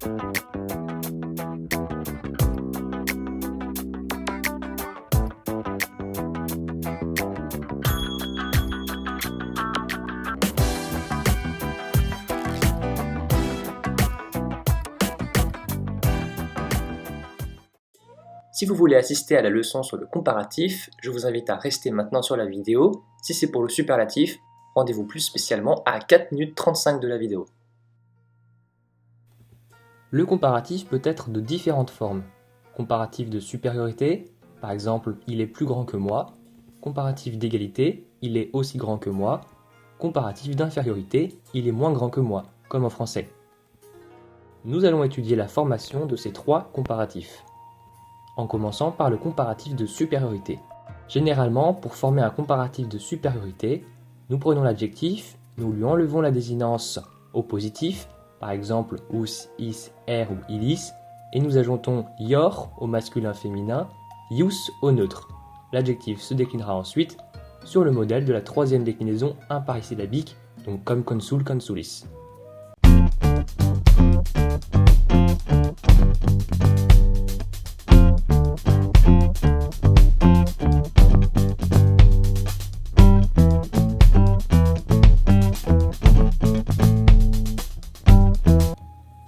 Si vous voulez assister à la leçon sur le comparatif, je vous invite à rester maintenant sur la vidéo. Si c'est pour le superlatif, rendez-vous plus spécialement à 4 minutes 35 de la vidéo. Le comparatif peut être de différentes formes. Comparatif de supériorité, par exemple « il est plus grand que moi ». Comparatif d'égalité, « il est aussi grand que moi ». Comparatif d'infériorité, « il est moins grand que moi », comme en français. Nous allons étudier la formation de ces trois comparatifs, en commençant par le comparatif de supériorité. Généralement, pour former un comparatif de supériorité, nous prenons l'adjectif, nous lui enlevons la désinence au positif, par exemple us, is, er ou ilis, et nous ajoutons yor au masculin-féminin, ius au neutre. L'adjectif se déclinera ensuite sur le modèle de la troisième déclinaison imparisyllabique, donc comme consul, consulis.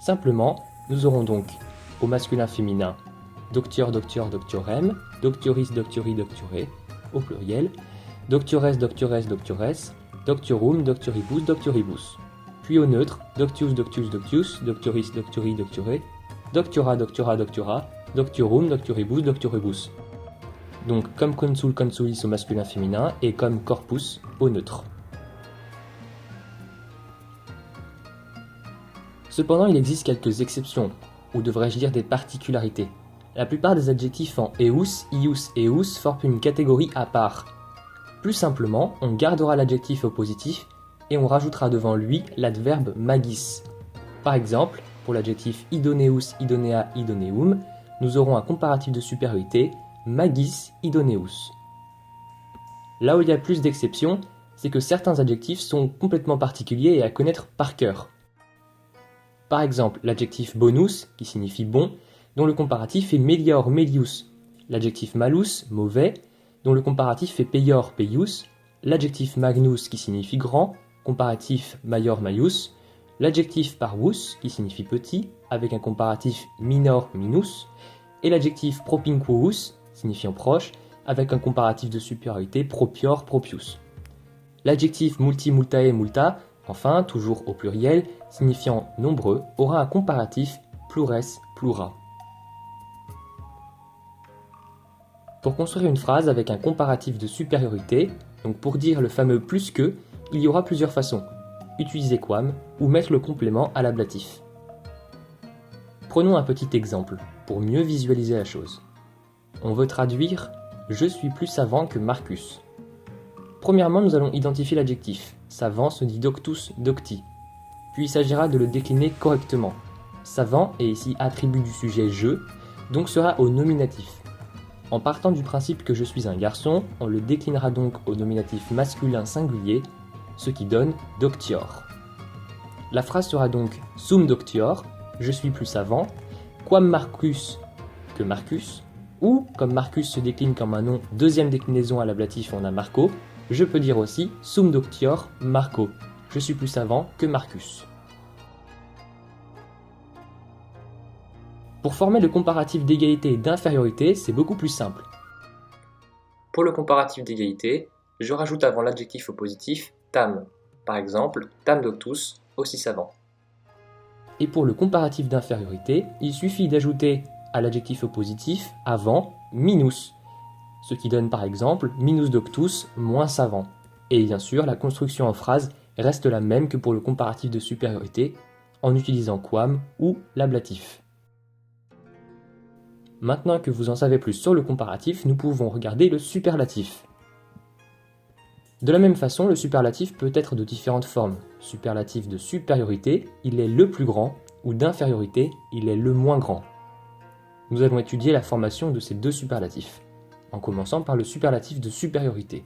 Simplement, nous aurons donc au masculin-féminin doctior, doctior, doctiorem, doctioris, doctiori, doctioré, au pluriel, doctiores, doctiores, doctiores, doctiorum, doctioribus, doctioribus. Puis au neutre, doctius, doctius, doctius, doctioris, doctiori, doctioré, doctiora, doctiora, doctiora, doctiorum, doctioribus, doctioribus. Donc comme consul, consulis au masculin-féminin et comme corpus au neutre. Cependant, il existe quelques exceptions, ou devrais-je dire des particularités. La plupart des adjectifs en eus, ius et us forment une catégorie à part. Plus simplement, on gardera l'adjectif au positif et on rajoutera devant lui l'adverbe magis. Par exemple, pour l'adjectif idoneus, idonea, idoneum, nous aurons un comparatif de supériorité magis idoneus. Là où il y a plus d'exceptions, c'est que certains adjectifs sont complètement particuliers et à connaître par cœur. Par exemple, l'adjectif bonus, qui signifie bon, dont le comparatif est melior, melius. L'adjectif malus, mauvais, dont le comparatif est peior, peius. L'adjectif magnus, qui signifie grand, comparatif maior, maius. L'adjectif parvus, qui signifie petit, avec un comparatif minor, minus. Et l'adjectif propinquus, signifiant proche, avec un comparatif de supériorité propior, propius. L'adjectif multi, multae, multa, enfin, toujours au pluriel, signifiant nombreux, aura un comparatif plures, plura. Pour construire une phrase avec un comparatif de supériorité, donc pour dire le fameux plus que, il y aura plusieurs façons. Utiliser quam ou mettre le complément à l'ablatif. Prenons un petit exemple, pour mieux visualiser la chose. On veut traduire « je suis plus savant que Marcus ». Premièrement, nous allons identifier l'adjectif. Savant se dit doctus, docti. Puis il s'agira de le décliner correctement. Savant est ici attribut du sujet je, donc sera au nominatif. En partant du principe que je suis un garçon, on le déclinera donc au nominatif masculin singulier, ce qui donne doctior. La phrase sera donc sum doctior, je suis plus savant, quam Marcus que Marcus, ou comme Marcus se décline comme un nom, deuxième déclinaison à l'ablatif on a Marco, je peux dire aussi sum doctior Marco, je suis plus savant que Marcus. Pour former le comparatif d'égalité et d'infériorité, c'est beaucoup plus simple. Pour le comparatif d'égalité, je rajoute avant l'adjectif au positif tam, par exemple tam doctus, aussi savant. Et pour le comparatif d'infériorité, il suffit d'ajouter à l'adjectif au positif avant minus, ce qui donne par exemple minus doctus, moins savant. Et bien sûr, la construction en phrase reste la même que pour le comparatif de supériorité, en utilisant quam ou l'ablatif. Maintenant que vous en savez plus sur le comparatif, nous pouvons regarder le superlatif. De la même façon, le superlatif peut être de différentes formes. Superlatif de supériorité, il est le plus grand, ou d'infériorité, il est le moins grand. Nous allons étudier la formation de ces deux superlatifs, en commençant par le superlatif de supériorité.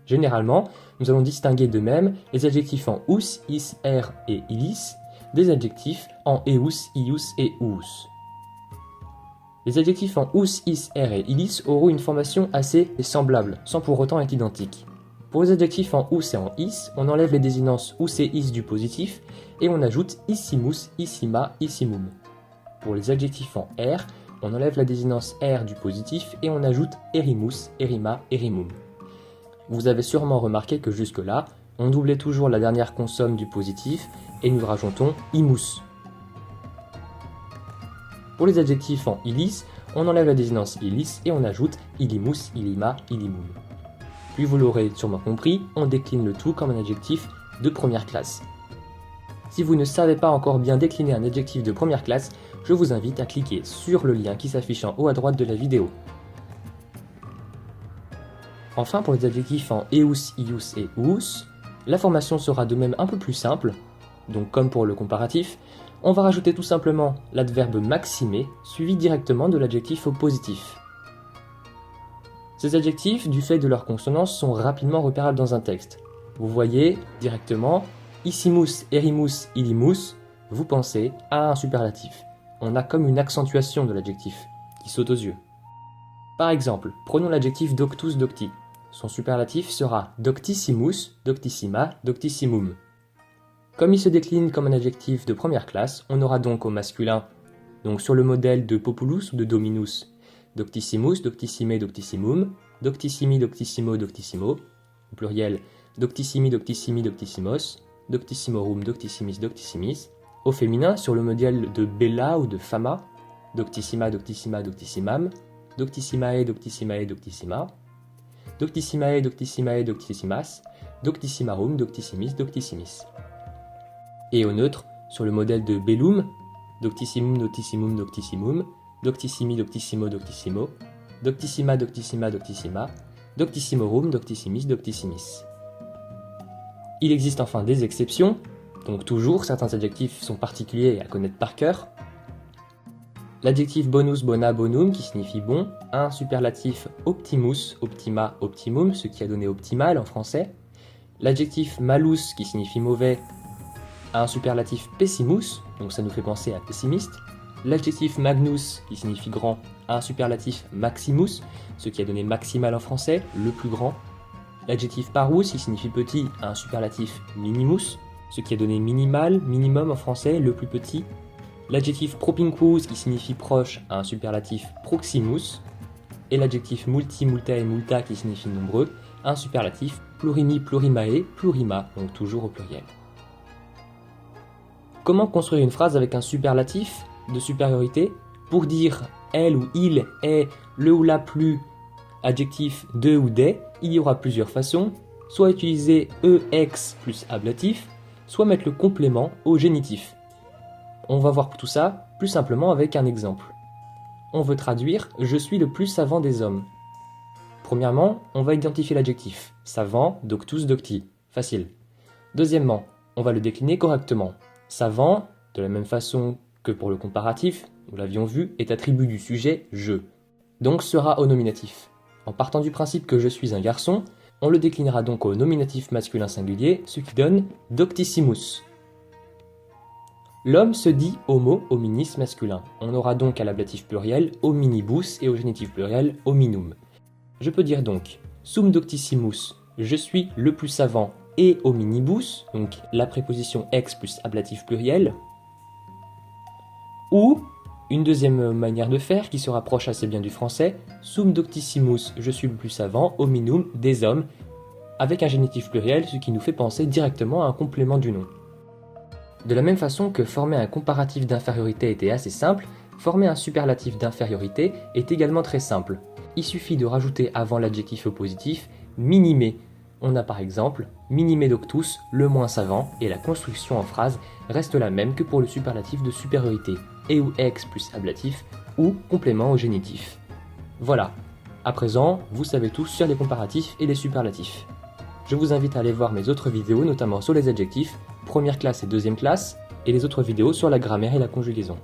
Généralement, nous allons distinguer de même les adjectifs en us, is, er et ilis des adjectifs en eus, ius et ous. Les adjectifs en ous, is, er et ilis auront une formation assez semblable, sans pour autant être identiques. Pour les adjectifs en ous et en is, on enlève les désinences ous et is du positif et on ajoute issimus, issima, issimum. Pour les adjectifs en er, on enlève la désinence er du positif et on ajoute erimus, erima, erimum. Vous avez sûrement remarqué que jusque-là, on doublait toujours la dernière consonne du positif et nous rajoutons imus. Pour les adjectifs en ilis, on enlève la désinence ilis et on ajoute ilimus, ilima, ilimum. Puis vous l'aurez sûrement compris, on décline le tout comme un adjectif de première classe. Si vous ne savez pas encore bien décliner un adjectif de première classe, je vous invite à cliquer sur le lien qui s'affiche en haut à droite de la vidéo. Enfin, pour les adjectifs en eus, ius et ous, la formation sera de même un peu plus simple, donc comme pour le comparatif, on va rajouter tout simplement l'adverbe maximer suivi directement de l'adjectif au positif. Ces adjectifs, du fait de leur consonance, sont rapidement repérables dans un texte. Vous voyez directement issimus, erimus, ilimus, vous pensez à un superlatif. On a comme une accentuation de l'adjectif qui saute aux yeux. Par exemple, prenons l'adjectif doctus docti. Son superlatif sera doctissimus, doctissima, doctissimum. Comme il se décline comme un adjectif de première classe, on aura donc au masculin, donc sur le modèle de populus ou de dominus, doctissimus, doctissime, doctissimum, doctissimi, doctissimo, doctissimo, au pluriel doctissimi, doctissimi, doctissimos, doctissimorum, doctissimis, doctissimis, au féminin sur le modèle de bella ou de fama, doctissima, doctissima, doctissimam, doctissimae, doctissimae, doctissima, doctissimae, doctissimae, doctissimas, doctissimarum, doctissimis, doctissimis. Et au neutre, sur le modèle de bellum, doctissimum, doctissimum, doctissimum, doctissimi, doctissimo, doctissimo, doctissima, doctissima, doctissima, doctissimorum, doctissimis, doctissimis. Il existe enfin des exceptions, donc toujours certains adjectifs sont particuliers à connaître par cœur. L'adjectif bonus, bona, bonum qui signifie bon, a un superlatif optimus, optima, optimum, ce qui a donné optimal en français. L'adjectif malus qui signifie mauvais a un superlatif pessimus, donc ça nous fait penser à pessimiste. L'adjectif magnus, qui signifie grand, a un superlatif maximus, ce qui a donné maximal en français, le plus grand. L'adjectif parus, qui signifie petit, a un superlatif minimus, ce qui a donné minimal, minimum en français, le plus petit. L'adjectif propinquus, qui signifie proche, a un superlatif proximus. Et l'adjectif multi, multa et multa, qui signifie nombreux, a un superlatif plurimi, plurimae, plurima, donc toujours au pluriel. Comment construire une phrase avec un superlatif de supériorité pour dire elle ou il est le ou la plus adjectif de ou des? Il y aura plusieurs façons, soit utiliser ex plus ablatif, soit mettre le complément au génitif. On va voir tout ça plus simplement avec un exemple. On veut traduire « je suis le plus savant des hommes ». Premièrement, on va identifier l'adjectif « savant, doctus, docti ». Facile. Deuxièmement, on va le décliner correctement. Savant, de la même façon que pour le comparatif, nous l'avions vu, est attribut du sujet « je », donc sera au nominatif. En partant du principe que je suis un garçon, on le déclinera donc au nominatif masculin singulier, ce qui donne « doctissimus ». L'homme se dit homo hominis masculin. On aura donc à l'ablatif pluriel hominibus et au génitif pluriel hominum. Je peux dire donc sum doctissimus, je suis le plus savant, et hominibus, donc la préposition ex plus ablatif pluriel, ou une deuxième manière de faire qui se rapproche assez bien du français, sum doctissimus, je suis le plus savant, hominum, des hommes, avec un génitif pluriel, ce qui nous fait penser directement à un complément du nom. De la même façon que former un comparatif d'infériorité était assez simple, former un superlatif d'infériorité est également très simple. Il suffit de rajouter avant l'adjectif oppositif minime. On a par exemple minime doctus, le moins savant, et la construction en phrase reste la même que pour le superlatif de supériorité, et ou ex plus ablatif, ou complément au génitif. Voilà, à présent, vous savez tout sur les comparatifs et les superlatifs. Je vous invite à aller voir mes autres vidéos, notamment sur les adjectifs, première classe et deuxième classe, et les autres vidéos sur la grammaire et la conjugaison.